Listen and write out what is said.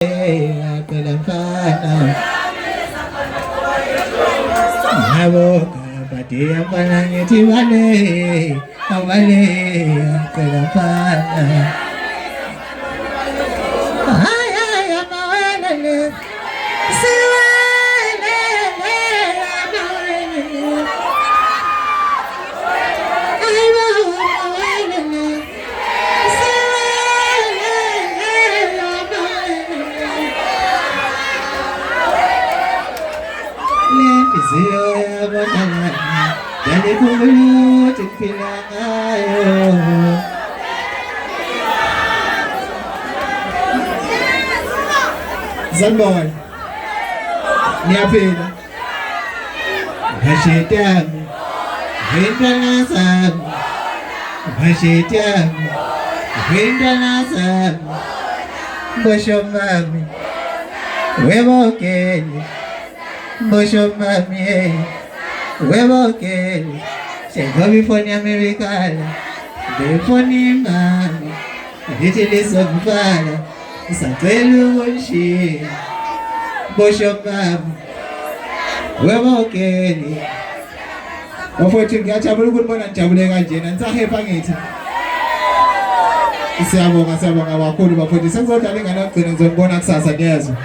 Phela mfana ngaboka bade mfana ngithi bale awale phela mfana ay amawele le siwele amawele ay amawele le Zio ya bana jadi kumulu tipilangayo Zamboy Niapina Hashitam Hindanasam Hashitam Hindanasam Boshomami Webokeni Bosho mami, huevo que se va bifoni americana, bifoni mami, ditili sopala, isatwelu wonshi. Bosho mami, huevo que Wafoti ngiyajabula ukubona nijabule kanje nansahepa ngithi. Siyabonga kakhulu bafundisi. Sengizodlala ingane yokugcina ngizobona kusasa niyezwa.